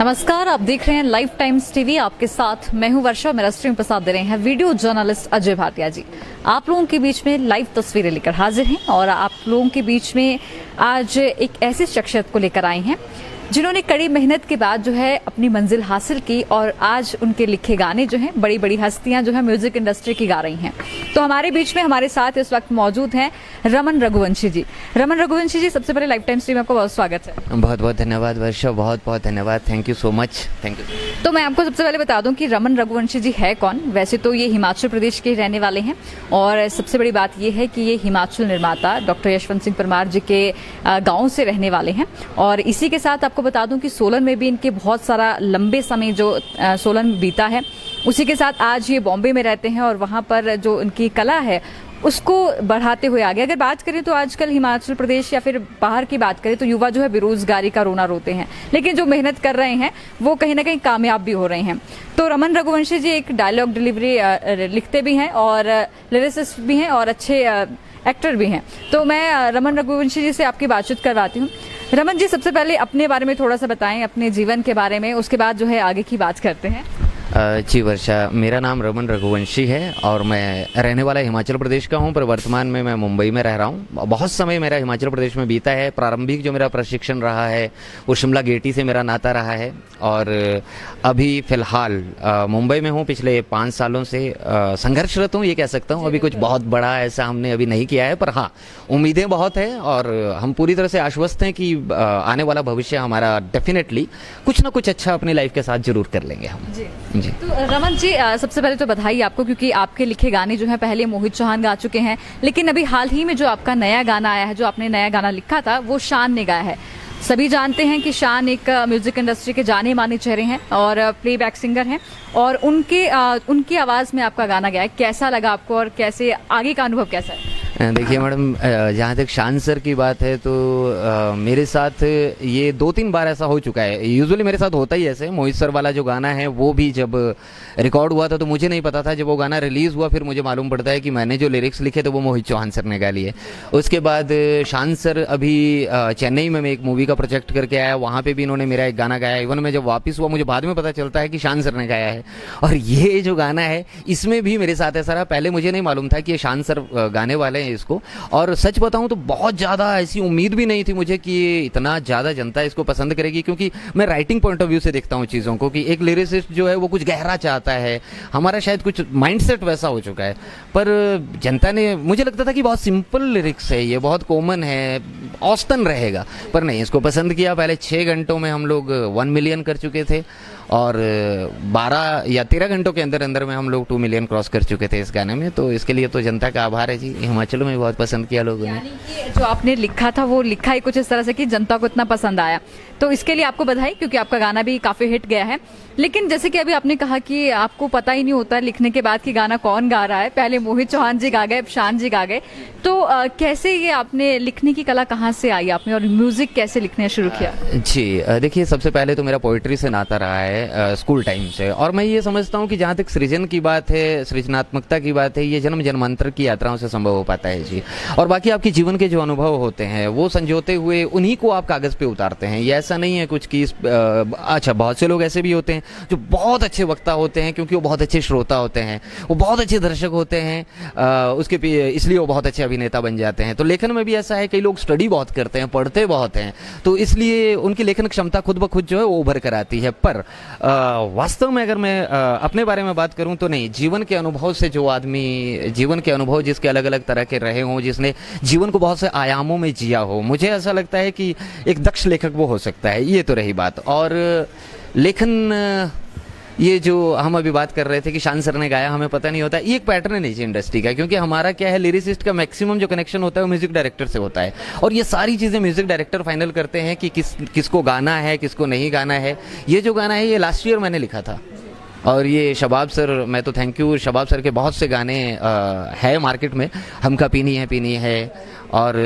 नमस्कार, आप देख रहे हैं लाइव टाइम्स टीवी। आपके साथ मैं हूं वर्षा। मेरा स्ट्रीम प्रसाद दे रहे हैं वीडियो जर्नलिस्ट अजय भाटिया जी। आप लोगों के बीच में लाइव तस्वीरें लेकर हाजिर हैं और आप लोगों के बीच में आज एक ऐसी शख्सियत को लेकर आए हैं जिन्होंने कड़ी मेहनत के बाद जो है अपनी मंजिल हासिल की और आज उनके लिखे गाने जो हैं बड़ी बड़ी हस्तियां जो है म्यूजिक इंडस्ट्री की गा रही हैं। तो हमारे बीच में हमारे साथ इस वक्त मौजूद हैं रमन रघुवंशी जी। रमन रघुवंशी जी, सबसे पहले लाइव टाइम्स टीवी में आपका बहुत स्वागत है। बहुत बहुत धन्यवाद वर्षा, बहुत बहुत धन्यवाद। Thank you so much. Thank you. तो मैं आपको सबसे पहले बता दूं कि रमन रघुवंशी जी है कौन। वैसे तो ये हिमाचल प्रदेश के रहने वाले हैं और सबसे बड़ी बात ये है कि ये हिमाचल निर्माता डॉक्टर यशवंत सिंह परमार जी के गांव से रहने वाले हैं। और इसी के साथ आपको बता दूं कि सोलन में भी इनके बहुत सारा लंबे समय जो सोलन में बीता है, उसी के साथ आज ये बॉम्बे में रहते हैं और वहां पर जो उनकी कला है उसको बढ़ाते हुए आगे। अगर बात करें तो आजकल हिमाचल प्रदेश या फिर बाहर की बात करें तो युवा जो है बेरोजगारी का रोना रोते हैं, लेकिन जो मेहनत कर रहे हैं वो कहीं ना कहीं कामयाब भी हो रहे हैं। तो रमन रघुवंशी जी एक डायलॉग डिलीवरी लिखते भी हैं और लिरिसिस्ट भी हैं और अच्छे एक्टर भी हैं। तो मैं रमन रघुवंशी जी से आपकी बातचीत करवाती हूँ। रमन जी, सबसे पहले अपने बारे में थोड़ा सा बताएं, अपने जीवन के बारे में, उसके बाद जो है आगे की बात करते हैं। जी वर्षा, मेरा नाम रमन रघुवंशी है और मैं रहने वाला हिमाचल प्रदेश का हूं, पर वर्तमान में मैं मुंबई में रह रहा हूं। बहुत समय मेरा हिमाचल प्रदेश में बीता है। प्रारंभिक जो मेरा प्रशिक्षण रहा है वो शिमला गेटी से मेरा नाता रहा है और अभी फ़िलहाल मुंबई में हूं। पिछले 5 सालों से संघर्षरत हूँ, ये कह सकता हूँ। अभी कुछ बहुत बड़ा ऐसा हमने अभी नहीं किया है, पर हाँ, उम्मीदें बहुत है और हम पूरी तरह से आश्वस्त हैं कि आने वाला भविष्य हमारा डेफिनेटली कुछ ना कुछ अच्छा अपनी लाइफ के साथ जरूर कर लेंगे हम। जी। तो रमन जी, सबसे पहले तो बधाई आपको, क्योंकि आपके लिखे गाने जो हैं पहले मोहित चौहान गा चुके हैं, लेकिन अभी हाल ही में जो आपका नया गाना आया है, जो आपने नया गाना लिखा था, वो शान ने गाया है। सभी जानते हैं कि शान एक म्यूजिक इंडस्ट्री के जाने माने चेहरे हैं और प्लेबैक सिंगर हैं और उनकी आवाज़ में आपका गाना गया है। कैसा लगा आपको और कैसे आगे का अनुभव कैसा है? देखिए मैडम, जहाँ तक शान सर की बात है तो मेरे साथ ये 2-3 बार ऐसा हो चुका है। यूजुअली मेरे साथ होता ही ऐसे। मोहित सर वाला जो गाना है वो भी जब रिकॉर्ड हुआ था तो मुझे नहीं पता था। जब वो गाना रिलीज़ हुआ फिर मुझे मालूम पड़ता है कि मैंने जो लिरिक्स लिखे थे वो मोहित चौहान सर ने गा लिए। उसके बाद शान सर अभी चेन्नई में मैं एक मूवी का प्रोजेक्ट करके आया, वहाँ पे भी इन्होंने मेरा एक गाना गाया। इवन मैं जब वापस हुआ मुझे बाद में पता चलता है कि शान सर ने गाया है। और ये जो गाना है इसमें भी मेरे साथ ऐसा रहा, पहले मुझे नहीं मालूम था कि ये शान सर गाने वाले हैं इसको। और सच बताऊं तो बहुत ज़्यादा ऐसी उम्मीद भी नहीं थी मुझे कि इतना ज़्यादा जनता इसको पसंद करेगी, क्योंकि मैं राइटिंग पॉइंट ऑफ व्यू से देखता हूँ चीज़ों को कि एक लिरिसिस्ट जो है वो कुछ गहरा चाहता है। हमारा शायद कुछ माइंडसेट वैसा हो चुका है, पर जनता ने, मुझे लगता था कि बहुत सिंपल लिरिक्स है, ये बहुत कॉमन है, औसतन रहेगा, पर नहीं, इसको पसंद किया। पहले 6 घंटों में हम लोग 1 मिलियन कर चुके थे और 12 या 13 घंटों के अंदर अंदर में हम लोग 2 मिलियन क्रॉस कर चुके थे इस गाने में। तो इसके लिए तो जनता का आभार है जी। हिमाचल में बहुत पसंद किया लोगों ने। यानी कि जो आपने लिखा था वो लिखा ही कुछ इस तरह से कि जनता को इतना पसंद आया, तो इसके लिए आपको बधाई, क्योंकि आपका गाना भी काफी हिट गया है। लेकिन जैसे कि अभी आपने कहा कि आपको पता ही नहीं होता लिखने के बाद कि गाना कौन गा रहा है। पहले मोहित चौहान जी गा गए, अब शान जी गा गए, तो कैसे ये आपने लिखने की कला कहाँ से आई आपने और म्यूजिक कैसे लिखने शुरू किया? जी देखिए, सबसे पहले तो मेरा पोइट्री से नाता रहा है स्कूल टाइम से, और मैं ये समझता हूँ कि जहाँ तक सृजन की बात है, सृजनात्मकता की बात है, ये जन्म जन्मांतर की यात्राओं से संभव हो पाता है जी। और बाकी आपके जीवन के जो अनुभव होते हैं वो संजोते हुए उन्हीं को आप कागज़ पे उतारते हैं। ये ऐसा नहीं है कुछ कि अच्छा, बहुत से लोग ऐसे भी होते हैं जो बहुत अच्छे वक्ता होते हैं क्योंकि वो बहुत अच्छे श्रोता होते हैं, वो बहुत अच्छे दर्शक होते हैं, इसलिए वो बहुत अच्छे अभिनेता बन जाते हैं। तो लेखन में भी ऐसा है, कई लोग स्टडी बहुत करते हैं, पढ़ते बहुत हैं, तो इसलिए उनकी लेखन क्षमता खुद ब खुद जो है वो उभर कर आती है। पर वास्तव में अगर मैं अपने बारे में बात करूं तो नहीं, जीवन के अनुभव से जो आदमी, जीवन के अनुभव जिसके अलग अलग तरह के रहे हों, जिसने जीवन को बहुत से आयामों में जिया हो, मुझे ऐसा लगता है कि एक दक्ष लेखक वो हो सकता है। ये तो रही बात। और लेखन, ये जो हम अभी बात कर रहे थे कि शान सर ने गाया, हमें पता नहीं होता, ये एक पैटर्न है नीचे इंडस्ट्री का, क्योंकि हमारा क्या है, लिरिसिस्ट का मैक्सिमम जो कनेक्शन होता है वो म्यूजिक डायरेक्टर से होता है और ये सारी चीज़ें म्यूजिक डायरेक्टर फाइनल करते हैं कि किसको गाना है, किसको नहीं गाना है। ये जो गाना है ये लास्ट ईयर मैंने लिखा था और ये शबाब सर, मैं तो थैंक यू, शबाब सर के बहुत से गाने है मार्केट में। हमका पीनी है और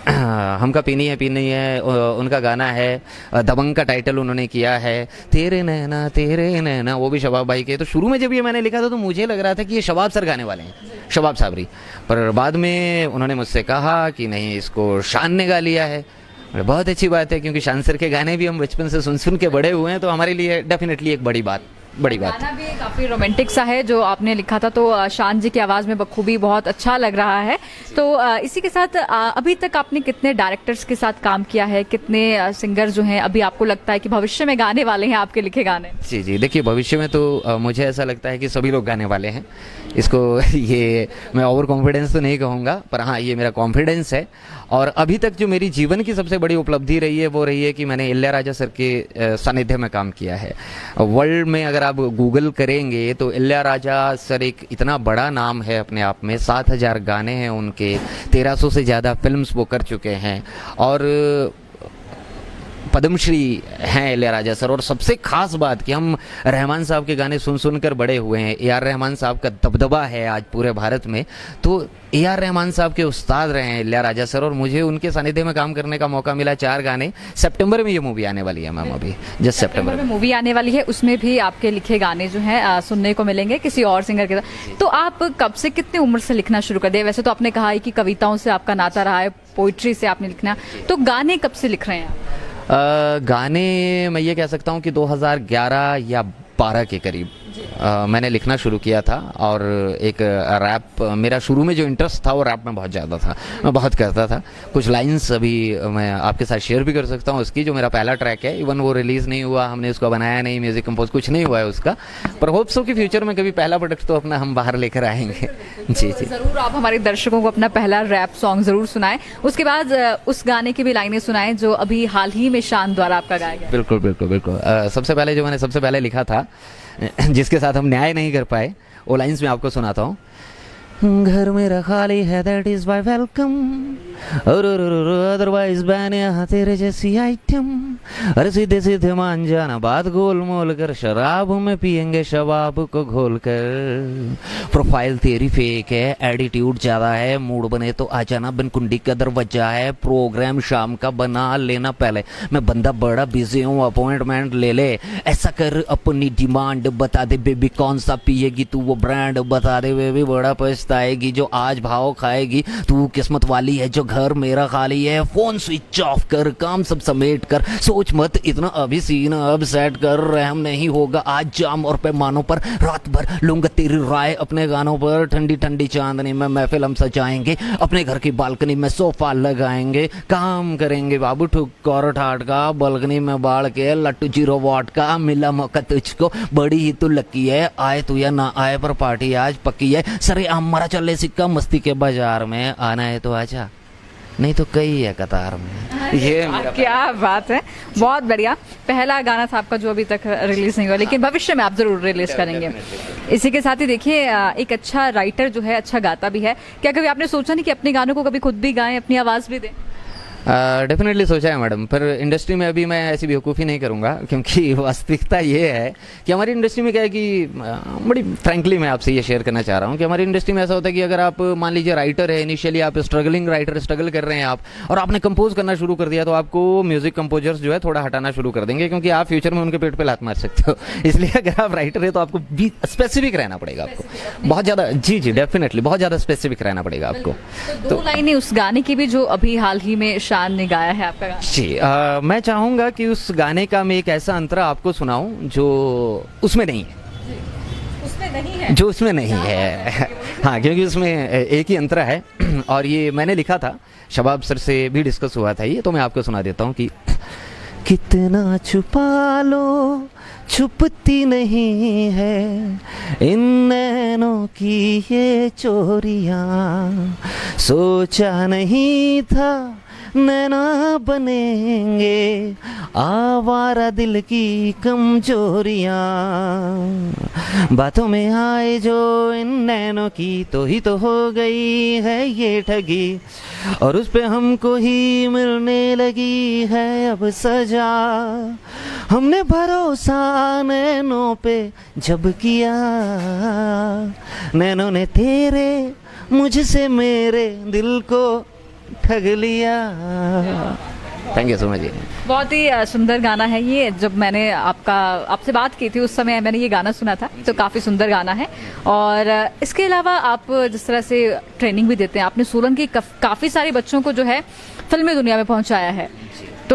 हमका पीनी है उनका गाना है। दबंग का टाइटल उन्होंने किया है, तेरे नैना, वो भी शबाब भाई के। तो शुरू में जब ये मैंने लिखा था तो मुझे लग रहा था कि ये शबाब सर गाने वाले हैं, शबाब साबरी, पर बाद में उन्होंने मुझसे कहा कि नहीं, इसको शान ने गा लिया है। बहुत अच्छी बात है, क्योंकि शान सर के गाने भी हम बचपन से सुन सुन के बड़े हुए हैं, तो हमारे लिए डेफिनेटली एक बड़ी बात गाना भी काफी रोमांटिक सा है जो आपने लिखा था, तो शान जी की आवाज में बखूबी बहुत अच्छा लग रहा है। तो इसी के साथ अभी तक आपने कितने डायरेक्टर्स के साथ काम किया है, कितने सिंगर जो हैं अभी आपको लगता है कि भविष्य में गाने वाले हैं आपके लिखे गाने? जी जी, देखिए भविष्य में तो मुझे ऐसा लगता है कि सभी लोग गाने वाले हैं। इसको ये मैं ओवर कॉन्फिडेंस तो नहीं कहूँगा, पर हाँ ये मेरा कॉन्फिडेंस है। और अभी तक जो मेरी जीवन की सबसे बड़ी उपलब्धि रही है वो रही है कि मैंने इलैयाराजा सर के सानिध्य में काम किया है। वर्ल्ड में अगर आप गूगल करेंगे तो इलैयाराजा सर एक इतना बड़ा नाम है अपने आप में। 7,000 गाने हैं उनके, 1300 से ज़्यादा फिल्म्स वो कर चुके हैं, और पद्मश्री हैं इलैयाराजा सर। और सबसे खास बात कि हम रहमान साहब के गाने सुन सुनकर बड़े हुए हैं। ए आर रहमान साहब का दबदबा है आज पूरे भारत में, तो ए आर रहमान साहब के उस्ताद रहे हैं इलैयाराजा सर, और मुझे उनके सानिध्य में काम करने का मौका मिला। 4 गाने, सितंबर में ये मूवी आने वाली है मैम, अभी जस्ट सितंबर में मूवी आने वाली है, उसमें भी आपके लिखे गाने जो हैं सुनने को मिलेंगे किसी और सिंगर के साथ। तो आप कब से, कितने उम्र से लिखना शुरू कर दिए? वैसे तो आपने कहा है कि कविताओं से आपका नाता रहा है, पोइट्री से आपने लिखना, तो गाने कब से लिख रहे हैं आप? गाने मैं ये कह सकता हूँ कि 2011 या 12 के करीब मैंने लिखना शुरू किया था। और एक रैप, मेरा शुरू में जो इंटरेस्ट था वो रैप में बहुत ज़्यादा था, मैं बहुत करता था। कुछ लाइंस अभी मैं आपके साथ शेयर भी कर सकता हूँ उसकी, जो मेरा पहला ट्रैक है। इवन वो रिलीज़ नहीं हुआ, हमने उसको बनाया नहीं, म्यूज़िक कंपोज कुछ नहीं हुआ है उसका, पर होप सो कि फ्यूचर में कभी पहला प्रोडक्ट तो अपना हम बाहर लेकर आएंगे। जी जी, ज़रूर आप हमारे दर्शकों को अपना पहला रैप सॉन्ग ज़रूर सुनाएं, उसके बाद उस गाने की भी लाइनें सुनाएं जो अभी हाल ही में शान द्वारा आपका गाया गया। बिल्कुल बिल्कुल बिल्कुल। सबसे पहले जो मैंने सबसे पहले लिखा था, जिसके साथ हम न्याय नहीं कर पाए, वो लाइंस मैं आपको सुनाता हूँ। घर मेरा खाली है, दैट इज माय वेलकम, और अदरवाइज बैन यहाँ तेरे जैसी आइटम। अरे सीधे सीधे मान जाना, बात गोल मोल कर, शराब में पियेंगे शबाब को घोल कर। प्रोफाइल तेरी फेक है, एटीट्यूड ज्यादा है, मूड बने तो आ जाना, बिन कुंडी का दरवाजा है, प्रोग्राम शाम का बना लेना पहले, मैं बंदा बड़ा बिजी हूँ, अपॉइंटमेंट ले ले। ऐसा कर अपनी डिमांड बता दे बेबी, कौन सा पिएगी तू वो ब्रांड बता दे बेबी, बड़ा पछताएगी जो आज भाव खाएगी, तू किस्मत वाली है जो घर मेरा खाली है। फोन स्विच ऑफ कर, काम सब समेट कर, सोच मत इतना अभी सीन अब सेट कर, रहम नहीं होगा आज जाम और पैमानों पर, रात भर लूंगा तेरी राय अपने गानों पर, ठंडी ठंडी चांदनी में महफिल हम सजाएंगे, अपने घर की बालकनी में सोफा लगाएंगे, काम करेंगे बाबू ठुक और ठाट का, बालकनी में बाढ़ के लट्टू 0 वाट का, मिला मौका तुझको बड़ी ही तू लकी है, आए तू या ना आए पर पार्टी आज पक्की है, सरे आम मरा चले सिक्का मस्ती के बाजार में, आना है तो आजा नहीं तो कई है कतार में। ये मेरा क्या बात है, बहुत बढ़िया। पहला गाना था आपका जो अभी तक रिलीज नहीं हुआ, लेकिन भविष्य में आप जरूर रिलीज करेंगे। इसी के साथ ही देखिए, एक अच्छा राइटर जो है अच्छा गाता भी है, क्या कभी आपने सोचा नहीं कि अपने गानों को कभी खुद भी गाएं, अपनी आवाज भी दें? डेफिनेटली सोचा है मैडम, पर इंडस्ट्री में अभी मैं ऐसी बेवकूफ़ी नहीं करूँगा, क्योंकि वास्तविकता ये है कि हमारी इंडस्ट्री में क्या है कि बड़ी फ्रैंकली मैं आपसे ये शेयर करना चाह रहा हूँ कि हमारी इंडस्ट्री में ऐसा होता है कि अगर आप मान लीजिए राइटर है, इनिशियली आप स्ट्रगलिंग राइटर, स्ट्रगल कर रहे हैं आप, और आपने कंपोज करना शुरू कर दिया, तो आपको म्यूजिक कंपोजर्स जो है थोड़ा हटाना शुरू कर देंगे, क्योंकि आप फ्यूचर में उनके पेट पर लात मार सकते हो। इसलिए अगर आप राइटर है तो आपको भी स्पेसिफिक रहना पड़ेगा, आपको बहुत ज़्यादा, जी जी डेफिनेटली बहुत ज़्यादा स्पेसिफिक रहना पड़ेगा आपको। तो 2 लाइनें उस गाने की भी जो अभी हाल ही में शान ने गाया है आपका गाना। जी, मैं चाहूँगा कि उस गाने का मैं एक ऐसा अंतरा आपको सुनाऊं जो उसमें नहीं है, उसमें नहीं है, जो उसमें नहीं है। हाँ, क्योंकि उसमें एक ही अंतरा है, और ये मैंने लिखा था, शबाब सर से भी डिस्कस हुआ था ये, तो मैं आपको सुना देता हूँ कि कितना छुपा लो छुपती नहीं है इन नैनों की ये चोरियां, सोचा नहीं था नैना बनेंगे आवारा दिल की कमजोरियां, बातों में आए जो इन नैनों की तो ही तो हो गई है ये ठगी, और उस पे हमको ही मिलने लगी है अब सजा, हमने भरोसा नैनों पे जब किया, नैनों ने तेरे मुझसे मेरे दिल को ठग लिया। Thank you so much. बहुत ही सुंदर गाना है ये। जब मैंने आपसे बात की थी उस समय मैंने ये गाना सुना था, तो काफ़ी सुंदर गाना है। और इसके अलावा आप जिस तरह से ट्रेनिंग भी देते हैं, आपने सोलन के काफ़ी सारे बच्चों को जो है फिल्मी दुनिया में पहुंचाया है,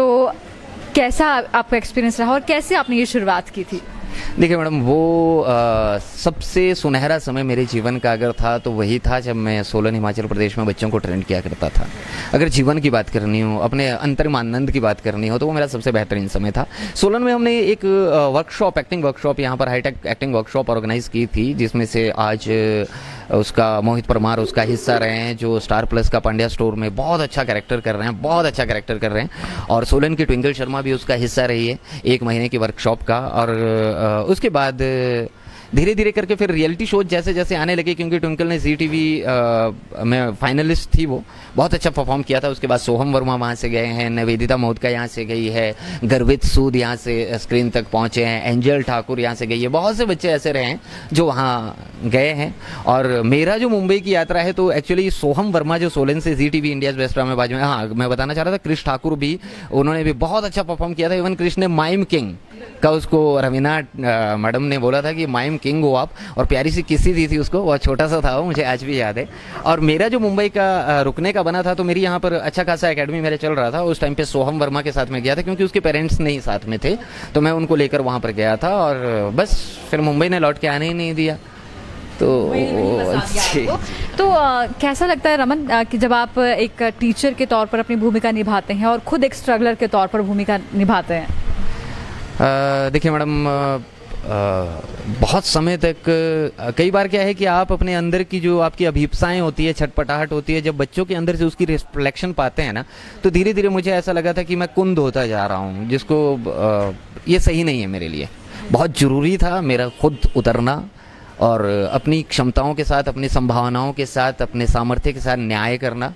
तो कैसा आपका एक्सपीरियंस रहा और कैसे आपने ये शुरुआत की थी? देखिए मैडम, वो सबसे सुनहरा समय मेरे जीवन का अगर था तो वही था जब मैं सोलन हिमाचल प्रदेश में बच्चों को ट्रेन किया करता था। अगर जीवन की बात करनी हो, अपने अंतर्म आनंद की बात करनी हो, तो वो मेरा सबसे बेहतरीन समय था। सोलन में हमने एक वर्कशॉप, एक्टिंग वर्कशॉप, यहाँ पर हाईटेक एक्टिंग वर्कशॉप ऑर्गेनाइज की थी, जिसमें से आज उसका मोहित परमार उसका हिस्सा रहे हैं, जो स्टार प्लस का पांड्या स्टोर में बहुत अच्छा कैरेक्टर कर रहे हैं, बहुत अच्छा कैरेक्टर कर रहे हैं। और सोलन की ट्विंकल शर्मा भी उसका हिस्सा रही है 1 महीने की वर्कशॉप का। और उसके बाद धीरे धीरे करके फिर रियलिटी शोज जैसे जैसे आने लगे, क्योंकि ट्विंकल ने जी टीवी में फाइनलिस्ट थी, वो बहुत अच्छा परफॉर्म किया था। उसके बाद सोहम वर्मा वहाँ से गए हैं, निवेदिता मोहतका यहाँ से गई है, गर्वित सूद यहाँ से स्क्रीन तक पहुँचे हैं, एंजल ठाकुर यहाँ से गई है, बहुत से बच्चे ऐसे रहे हैं जो वहाँ गए हैं। और मेरा जो मुंबई की यात्रा है, तो एक्चुअली सोहम वर्मा जो सोलन से जी टीवी इंडियाज बेस्ट ड्रामेबाज में, हाँ मैं बताना चाह रहा था, क्रिश ठाकुर भी, उन्होंने भी बहुत अच्छा परफॉर्म किया था। इवन क्रिश ने माइम किंग का, उसको रवीना मैडम ने बोला था कि माइम किंग हो आप, और प्यारी सी किसी दी थी उसको, बहुत छोटा सा था वो, मुझे आज भी याद है। और मेरा जो मुंबई का रुकने का बना था, तो मेरी यहाँ पर अच्छा खासा एकेडमी मेरे चल रहा था उस टाइम पे। सोहम वर्मा के साथ में गया था, क्योंकि उसके पेरेंट्स नहीं साथ में थे, तो मैं उनको लेकर वहाँ पर गया था। और बस फिर मुंबई ने लौट के आने ही नहीं दिया। तो कैसा लगता है रमन कि जब आप एक टीचर के तौर पर अपनी भूमिका निभाते हैं और खुद एक स्ट्रगलर के तौर पर भूमिका निभाते हैं? देखिए मैडम, बहुत समय तक कई बार क्या है कि आप अपने अंदर की जो आपकी अभीप्साएं होती है, छटपटाहट होती है, जब बच्चों के अंदर से उसकी रिफ्लेक्शन पाते हैं ना, तो धीरे धीरे मुझे ऐसा लगा था कि मैं कुंद होता जा रहा हूँ, जिसको ये सही नहीं है मेरे लिए। बहुत ज़रूरी था मेरा खुद उतरना और अपनी क्षमताओं के साथ, अपनी संभावनाओं के साथ, अपने सामर्थ्य के साथ न्याय करना,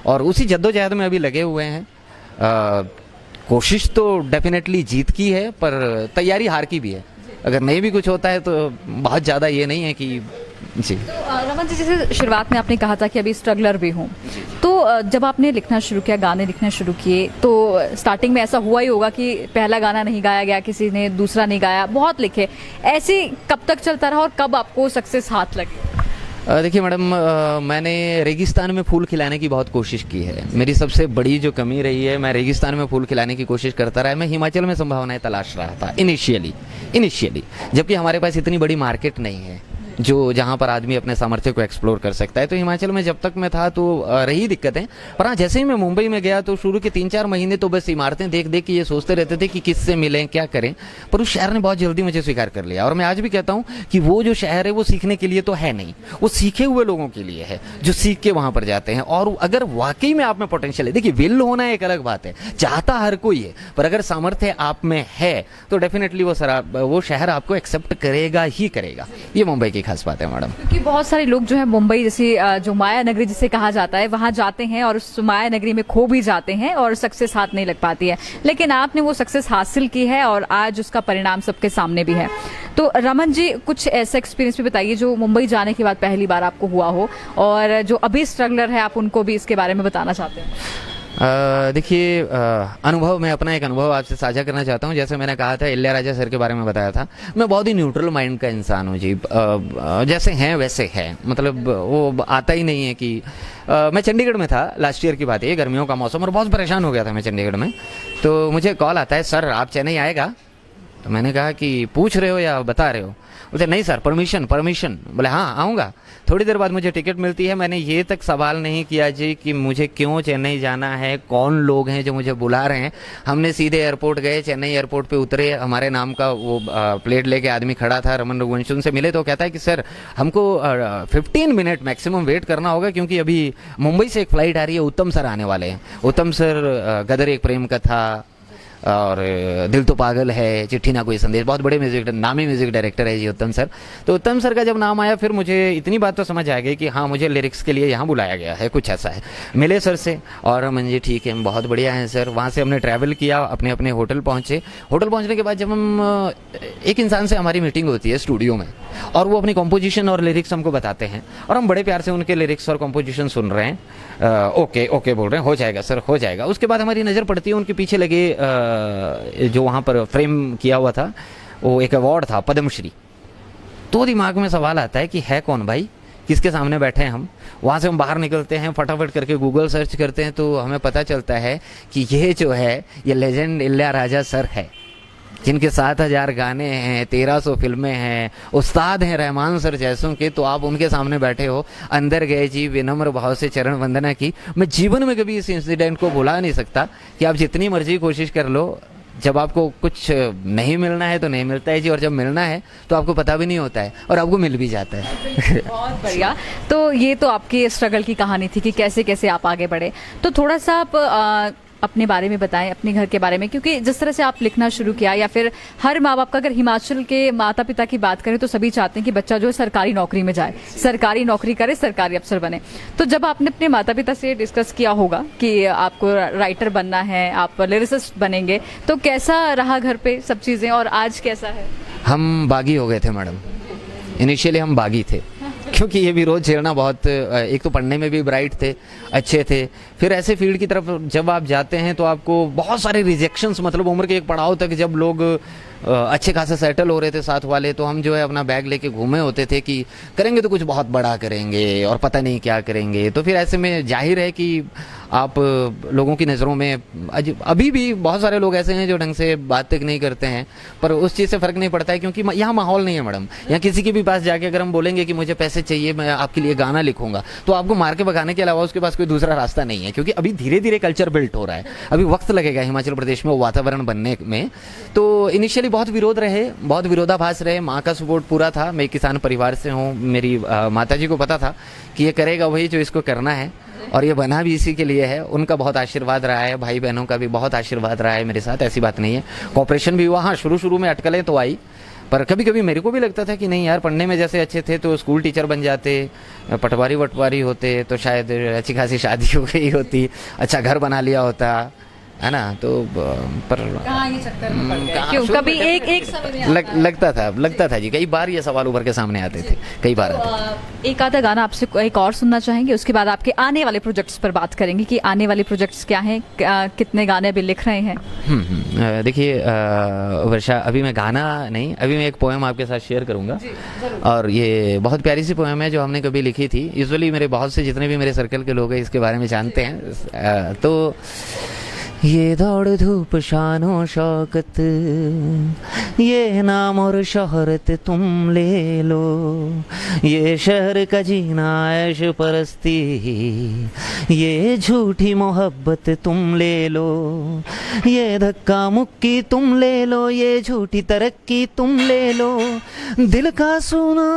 और उसी जद्दोजहद में अभी लगे हुए हैं। कोशिश तो डेफिनेटली जीत की है, पर तैयारी हार की भी है। अगर नहीं भी कुछ होता है तो बहुत ज़्यादा ये नहीं है कि जी। रमन जी, जैसे शुरुआत में आपने कहा था कि अभी स्ट्रगलर भी हूँ, तो जब आपने लिखना शुरू किया, गाने लिखना शुरू किए, तो स्टार्टिंग में ऐसा हुआ ही होगा कि पहला गाना नहीं गाया गया, किसी ने दूसरा नहीं गाया, बहुत लिखे, ऐसे कब तक चलता रहा और कब आपको सक्सेस हाथ लगी? देखिए मैडम, मैंने रेगिस्तान में फूल खिलाने की बहुत कोशिश की है। मेरी सबसे बड़ी जो कमी रही है, मैं रेगिस्तान में फूल खिलाने की कोशिश करता रहा। मैं हिमाचल में संभावनाएं तलाश रहा था इनिशियली, जबकि हमारे पास इतनी बड़ी मार्केट नहीं है जो जहाँ पर आदमी अपने सामर्थ्य को एक्सप्लोर कर सकता है। तो हिमाचल में जब तक मैं था तो रही दिक्कतें। पर हाँ, जैसे ही मैं मुंबई में गया तो शुरू के 3-4 महीने तो बस इमारतें देख देख के ये सोचते रहते थे कि किससे मिलें, क्या करें। पर उस शहर ने बहुत जल्दी मुझे स्वीकार कर लिया। और मैं आज भी कहता हूँ कि वो जो शहर है वो सीखने के लिए तो है नहीं, वो सीखे हुए लोगों के लिए है, जो सीख के वहाँ पर जाते हैं। और अगर वाकई में आप में पोटेंशियल है, देखिए विल होना एक अलग बात है, चाहता हर कोई है, पर अगर सामर्थ्य आप में है तो डेफिनेटली वो शहर आपको एक्सेप्ट करेगा ही करेगा। ये मुंबई की खास बात है मैडम। क्योंकि बहुत सारे लोग जो है मुंबई जैसे जो माया नगरी जिसे कहा जाता है, वहां जाते हैं और उस माया नगरी में खो भी जाते हैं और सक्सेस हाथ नहीं लग पाती है। लेकिन आपने वो सक्सेस हासिल की है और आज उसका परिणाम सबके सामने भी है। तो रमन जी, कुछ ऐसा एक्सपीरियंस भी बताइए जो मुंबई जाने के बाद पहली बार आपको हुआ हो, और जो अभी स्ट्रगलर है आप उनको भी इसके बारे में बताना चाहते हैं। देखिए, अनुभव, मैं अपना एक अनुभव आपसे साझा करना चाहता हूँ। जैसे मैंने कहा था, इलैयाराजा सर के बारे में बताया था, मैं बहुत ही न्यूट्रल माइंड का इंसान हूँ जी। जैसे हैं वैसे है, मतलब वो आता ही नहीं है कि मैं चंडीगढ़ में था, लास्ट ईयर की बात है, गर्मियों का मौसम, और बहुत परेशान हो गया था मैं चंडीगढ़ में। तो मुझे कॉल आता है, सर आप चेन्नई आएगा? तो मैंने कहा कि पूछ रहे हो या बता रहे हो? बोलते नहीं सर, परमिशन। बोले हाँ आऊँगा। थोड़ी देर बाद मुझे टिकट मिलती है। मैंने ये तक सवाल नहीं किया जी कि मुझे क्यों चेन्नई जाना है, कौन लोग हैं जो मुझे बुला रहे हैं। हमने सीधे एयरपोर्ट गए, चेन्नई एयरपोर्ट पे उतरे, हमारे नाम का वो प्लेट लेके आदमी खड़ा था, रमन रघुवंशी से मिले तो कहता है कि सर हमको 15 मिनट मैक्सिमम वेट करना होगा, क्योंकि अभी मुंबई से एक फ्लाइट आ रही है, उत्तम सर आने वाले हैं। उत्तम सर गदर एक प्रेम कथा और दिल तो पागल है, चिट्ठी ना कोई संदेश, बहुत बड़े नामी म्यूजिक डायरेक्टर है जी उत्तम सर। तो उत्तम सर का जब नाम आया, फिर मुझे इतनी बात तो समझ आ गई कि हाँ मुझे लिरिक्स के लिए यहाँ बुलाया गया है, कुछ ऐसा है। मिले सर से और हम जी ठीक है, बहुत बढ़िया है सर। वहाँ से हमने ट्रैवल किया, अपने अपने होटल पहुँचे। होटल पहुँचने के बाद जब हम एक इंसान से हमारी मीटिंग होती है स्टूडियो में, और वो अपनी कॉम्पोजिशन और लिरिक्स हमको बताते हैं, और हम बड़े प्यार से उनके लिरिक्स और कॉम्पोजिशन सुन रहे हैं। ओके बोल रहे हैं, हो जाएगा सर, हो जाएगा। उसके बाद हमारी नज़र पड़ती है उनके पीछे लगे जो वहाँ पर फ्रेम किया हुआ था, वो एक अवार्ड था, पद्मश्री। तो दिमाग में सवाल आता है कि है कौन भाई, किसके सामने बैठे हैं हम। वहाँ से हम बाहर निकलते हैं, फटाफट करके गूगल सर्च करते हैं तो हमें पता चलता है कि ये जो है ये लेजेंड इलैयाराजा सर है, जिनके 7,000 गाने हैं, 1300 फिल्में हैं, उस्ताद हैं रहमान सर जैसों के। तो आप उनके सामने बैठे हो, अंदर गए जी, विनम्र भाव से चरण वंदना की। मैं जीवन में कभी इस इंसिडेंट को भुला नहीं सकता कि आप जितनी मर्जी कोशिश कर लो, जब आपको कुछ नहीं मिलना है तो नहीं मिलता है जी, और जब मिलना है तो आपको पता भी नहीं होता है और आपको मिल भी जाता है। बहुत बढ़िया। तो ये तो आपकी स्ट्रगल की कहानी थी कि कैसे कैसे आप आगे बढ़े। तो थोड़ा सा आप अपने बारे में बताएं, अपने घर के बारे में, क्योंकि जिस तरह से आप लिखना शुरू किया, या फिर हर माँ बाप का, अगर हिमाचल के माता पिता की बात करें तो सभी चाहते हैं कि बच्चा जो है सरकारी नौकरी में जाए, सरकारी नौकरी करे, सरकारी अफसर बने। तो जब आपने अपने माता पिता से डिस्कस किया होगा कि आपको राइटर बनना है, आप लिरिसिस्ट बनेंगे, तो कैसा रहा घर पे सब चीजें, और आज कैसा है? हम बागी हो गए थे मैडम, इनिशियली हम बागी थे, क्योंकि ये विरोध झेलना बहुत, एक तो पढ़ने में भी ब्राइट थे, अच्छे थे, फिर ऐसे फील्ड की तरफ जब आप जाते हैं तो आपको बहुत सारे रिजेक्शंस, मतलब उम्र के एक पड़ाव तक जब लोग अच्छे खासे सेटल हो रहे थे साथ वाले, तो हम जो है अपना बैग लेके घूमे होते थे कि करेंगे तो कुछ बहुत बड़ा करेंगे और पता नहीं क्या करेंगे। तो फिर ऐसे में जाहिर है कि आप लोगों की नज़रों में अभी भी बहुत सारे लोग ऐसे हैं जो ढंग से बात तक नहीं करते हैं, पर उस चीज़ से फ़र्क नहीं पड़ता है, क्योंकि यहाँ माहौल नहीं है मैडम। यहाँ किसी के भी पास जाके अगर हम बोलेंगे कि मुझे पैसे चाहिए, मैं आपके लिए गाना लिखूंगा, तो आपको मार के भगाने के अलावा उसके पास कोई दूसरा रास्ता नहीं है, क्योंकि अभी धीरे धीरे कल्चर बिल्ट हो रहा है, अभी वक्त लगेगा हिमाचल प्रदेश में वो वातावरण बनने में। तो इनिशियली बहुत विरोध रहे, बहुत विरोधाभास रहे, माँ का सपोर्ट पूरा था। मैं किसान परिवार से हूँ, मेरी माता जी को पता था कि ये करेगा वही जो इसको करना है, और ये बना भी इसी के लिए है। उनका बहुत आशीर्वाद रहा है, भाई बहनों का भी बहुत आशीर्वाद रहा है मेरे साथ, ऐसी बात नहीं है। कॉपरेशन भी हुआ, हाँ शुरू में अटकलें तो आई, पर कभी कभी मेरे को भी लगता था कि नहीं यार, पढ़ने में जैसे अच्छे थे तो स्कूल टीचर बन जाते, पटवारी वटवारी होते तो शायद अच्छी खासी शादी हो गई होती, अच्छा घर बना लिया होता, है ना। तो पर कहाँ ये चक्कर में पड़ गए? क्यों कभी एक समय में लगता था जी, कई बार ये सवाल उभर के सामने आते थे, कई बार एक आधा गाना आपसे एक और सुनना चाहेंगे, उसके बाद आपके आने वाले प्रोजेक्ट्स पर बात करेंगे कि आने वाले प्रोजेक्ट्स क्या हैं, कितने गाने अभी लिख रहे हैं। देखिए वर्षा, अभी मैं गाना नहीं, अभी मैं एक पोएम आपके साथ शेयर करूंगा, और ये बहुत प्यारी सी पोएम है जो हमने कभी लिखी थी। यूजुअली मेरे बहुत से जितने भी मेरे सर्कल के लोग हैं इसके बारे में जानते हैं। तो ये दौड़ धूप शानो शौकत, ये नाम और शोहरत तुम ले लो, ये शहर का जीना ऐश परस्ती, ये झूठी मोहब्बत तुम ले लो, ये धक्का मुक्की तुम ले लो, ये झूठी तरक्की तुम ले लो, दिल का सुना,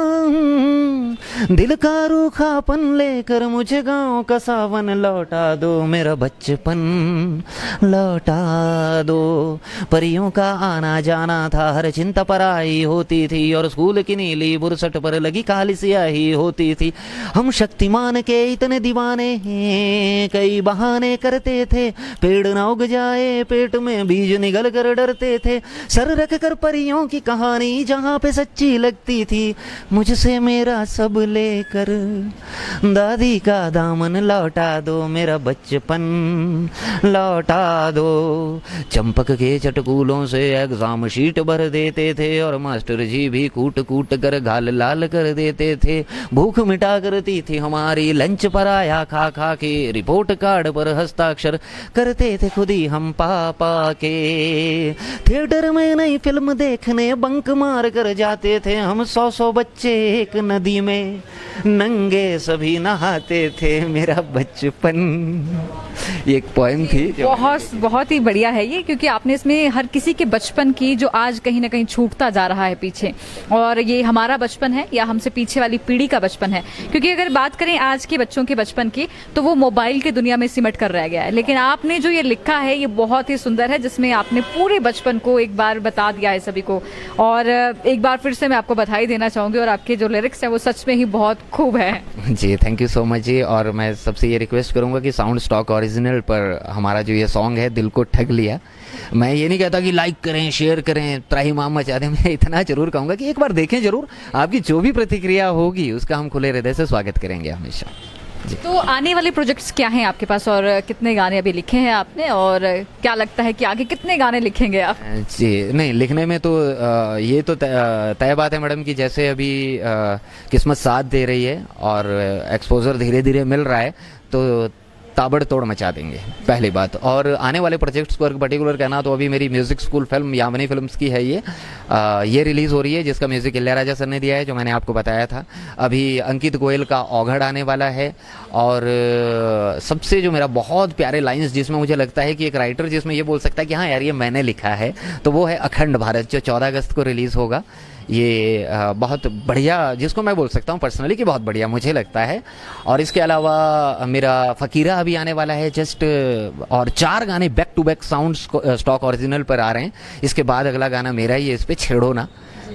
दिल का रूखापन लेकर मुझे गाँव का सावन लौटा दो, मेरा बचपन लौटा दो। परियों का आना जाना था, हर चिंता पराई होती थी, और स्कूल की नीली बुरसट पर लगी काली स्याही होती थी। हम शक्तिमान के इतने दीवाने हैं, कई बहाने करते थे, पेड़ न उग जाए पेट में बीज निगल कर डरते थे, सर रख कर परियों की कहानी जहाँ पे सच्ची लगती थी, मुझसे मेरा सब लेकर दादी का दामन लौटा दो, मेरा बचपन लौटा दो। चंपक के चटकूलों से एग्जाम शीट भर देते थे, और मास्टर जी भी कूट कूट कर गाल लाल कर देते थे, भूख मिटा करती थी हमारी, लंच पर आया खा खा के, रिपोर्ट कार्ड पर हस्ताक्षर करते थे खुद ही हम पापा के, थिएटर में नई फिल्म देखने बंक मार कर जाते थे हम, 100 बच्चे एक नदी में नंगे सभी नहाते थे, मेरा बचपन। ये एक पोएम थी। बहुत ही बढ़िया है ये, क्योंकि आपने इसमें हर किसी के बचपन की, जो आज कहीं ना कहीं छूटता जा रहा है पीछे, और ये हमारा बचपन है या हमसे पीछे वाली पीढ़ी का बचपन है। क्योंकि अगर बात करें आज के बच्चों के बचपन की, तो वो मोबाइल की दुनिया में सिमट कर रह गया है, लेकिन आपने जो ये लिखा है ये बहुत ही सुंदर है, जिसमें आपने पूरे बचपन को एक बार बता दिया है सभी को। और एक बार फिर से मैं आपको बधाई देना चाहूंगी, और आपके जो लिरिक्स है वो सच में ही बहुत खूब है जी। थैंक यू सो मच जी। और मैं सबसे ये रिक्वेस्ट करूंगा कि साउंड स्टॉक ओरिजिनल पर हमारा जो ये सॉन्ग है दिल को ठग लिया, मैं ये नहीं कहता कि लाइक करें, शेयर करें, त्राहिमाम मचा दें, मैं इतना जरूर कहूंगा कि एक बार देखें जरूर, आपकी जो भी प्रतिक्रिया होगी उसका हम खुले हृदय से स्वागत करेंगे हमेशा। तो आने वाले प्रोजेक्ट्स क्या हैं आपके पास और कितने गाने अभी लिखे हैं आपने और क्या लगता है कि आगे कितने गाने लिखेंगे आप? जी नहीं, लिखने में तो ये तो तय बात है मैडम कि जैसे अभी किस्मत साथ दे रही है और एक्सपोजर धीरे धीरे मिल रहा है तो ताबड़तोड़ मचा देंगे, पहली बात। और आने वाले प्रोजेक्ट्स पर पर्टिकुलर कहना तो अभी मेरी music school film Yamini films की है, ये रिलीज़ हो रही है, जिसका म्यूजिक इलैयाराजा सर ने दिया है, जो मैंने आपको बताया था। अभी अंकित गोयल का औघड़ आने वाला है और सबसे जो मेरा बहुत प्यारे लाइंस जिसमें मुझे लगता है कि एक राइटर जिसमें ये बोल सकता है कि हाँ यार ये मैंने लिखा है, तो वो है अखंड भारत, जो 14 अगस्त को रिलीज़ होगा। ये बहुत बढ़िया, जिसको मैं बोल सकता हूँ पर्सनली कि बहुत बढ़िया मुझे लगता है। और इसके अलावा मेरा फ़कीरा अभी आने वाला है जस्ट, और 4 गाने back to back sound stock original पर आ रहे हैं। इसके बाद अगला गाना मेरा ही है, इस पर छेड़ो ना,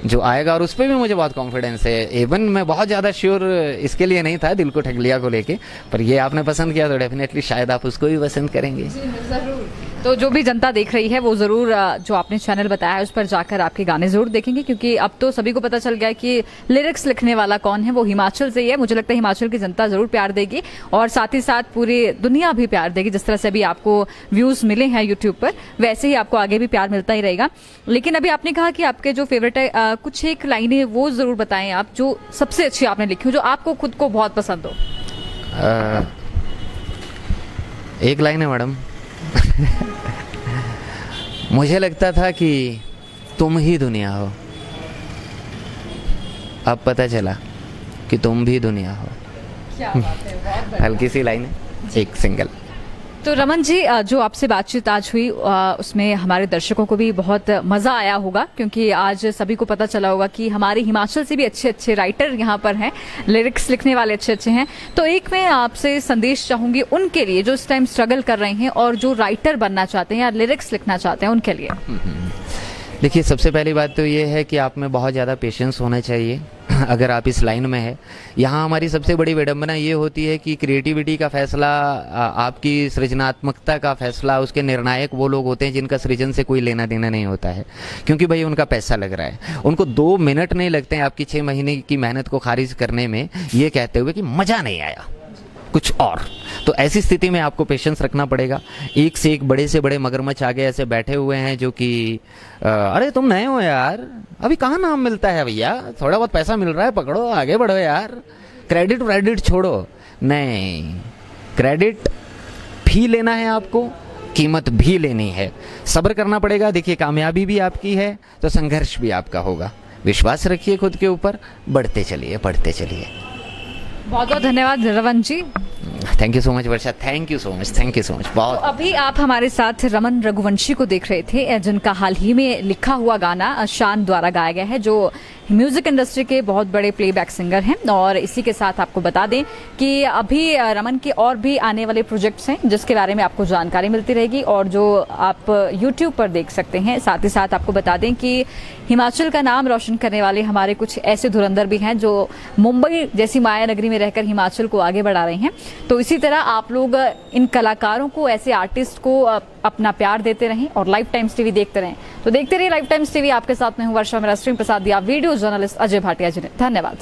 जो आएगा, और उस पर भी मुझे बहुत कॉन्फिडेंस है। इवन मैं बहुत ज़्यादा श्योर इसके लिए नहीं था, दिल को ठग लिया को लेके, पर ये आपने पसंद किया तो डेफिनेटली शायद आप उसको भी पसंद करेंगे। ज़रूर। तो जो भी जनता देख रही है वो ज़रूर जो आपने चैनल बताया है उस पर जाकर आपके गाने ज़रूर देखेंगे, क्योंकि अब तो सभी को पता चल गया है कि लिरिक्स लिखने वाला कौन है, वो हिमाचल से ही है। मुझे लगता है हिमाचल की जनता ज़रूर प्यार देगी और साथ ही साथ पूरी दुनिया भी प्यार देगी। जिस तरह से अभी आपको व्यूज़ मिले हैं यूट्यूब पर, वैसे ही आपको आगे भी प्यार मिलता ही रहेगा। लेकिन अभी आपने कहा कि आपके जो फेवरेट है, कुछ एक लाइनें वो ज़रूर बताएं आप, जो सबसे अच्छी आपने लिखी हो, जो आपको खुद को बहुत पसंद हो। एक लाइन है मैडम मुझे लगता था कि तुम ही दुनिया हो, अब पता चला कि तुम भी दुनिया हो। क्या बात है, बहुत बढ़िया। हल्की सी लाइन है, एक सिंगल। तो रमन जी, जो आपसे बातचीत आज हुई उसमें हमारे दर्शकों को भी बहुत मजा आया होगा, क्योंकि आज सभी को पता चला होगा कि हमारे हिमाचल से भी अच्छे अच्छे राइटर यहाँ पर हैं, लिरिक्स लिखने वाले अच्छे अच्छे हैं। तो एक मैं आपसे संदेश चाहूंगी उनके लिए जो इस टाइम स्ट्रगल कर रहे हैं और जो राइटर बनना चाहते हैं या लिरिक्स लिखना चाहते हैं, उनके लिए। देखिए, सबसे पहली बात तो ये है कि आप में बहुत ज़्यादा पेशेंस होना चाहिए अगर आप इस लाइन में है। यहाँ हमारी सबसे बड़ी विडंबना ये होती है कि क्रिएटिविटी का फैसला, आपकी सृजनात्मकता का फैसला, उसके निर्णायक वो लोग होते हैं जिनका सृजन से कोई लेना देना नहीं होता है, क्योंकि भाई उनका पैसा लग रहा है। उनको 2 मिनट नहीं लगते हैं आपकी 6 महीने की मेहनत को खारिज करने में, ये कहते हुए कि मज़ा नहीं आया कुछ और। तो ऐसी स्थिति में आपको पेशेंस रखना पड़ेगा। एक से एक बड़े से बड़े मगरमच्छ आगे ऐसे बैठे हुए हैं जो कि अरे तुम नए हो यार, अभी कहाँ नाम मिलता है भैया, थोड़ा बहुत पैसा मिल रहा है, पकड़ो आगे बढ़ो यार, क्रेडिट व्रेडिट छोड़ो। नहीं, क्रेडिट भी लेना है आपको, कीमत भी लेनी है, सब्र करना पड़ेगा। देखिए, कामयाबी भी आपकी है तो संघर्ष भी आपका होगा। विश्वास रखिए खुद के ऊपर, बढ़ते चलिए बढ़ते चलिए। बहुत बहुत धन्यवाद Raman ji. Thank you so much Varsha, thank you so much, thank you so much. बहुत अभी आप हमारे साथ रमन रघुवंशी को देख रहे थे, जिनका हाल ही में लिखा हुआ गाना शान द्वारा गाया गया है, जो म्यूजिक इंडस्ट्री के बहुत बड़े प्लेबैक सिंगर हैं। और इसी के साथ आपको बता दें कि अभी रमन के और भी आने वाले प्रोजेक्ट्स हैं जिसके बारे में आपको जानकारी मिलती रहेगी और जो आप यूट्यूब पर देख सकते हैं। साथ ही साथ आपको बता दें कि हिमाचल का नाम रोशन करने वाले हमारे कुछ ऐसे धुरंधर भी हैं जो मुंबई जैसी माया नगरी में रहकर हिमाचल को आगे बढ़ा रहे हैं। तो इसी तरह आप लोग इन कलाकारों को, ऐसे आर्टिस्ट को अपना प्यार देते रहें और लाइफ टाइम्स टीवी देखते रहें। तो देखते रहिए लाइफ टाइम्स टीवी। आपके साथ में हूं वर्षा, मेरा स्ट्रीम प्रसाद दिया, वीडियो जर्नलिस्ट अजय भाटिया जी ने। धन्यवाद।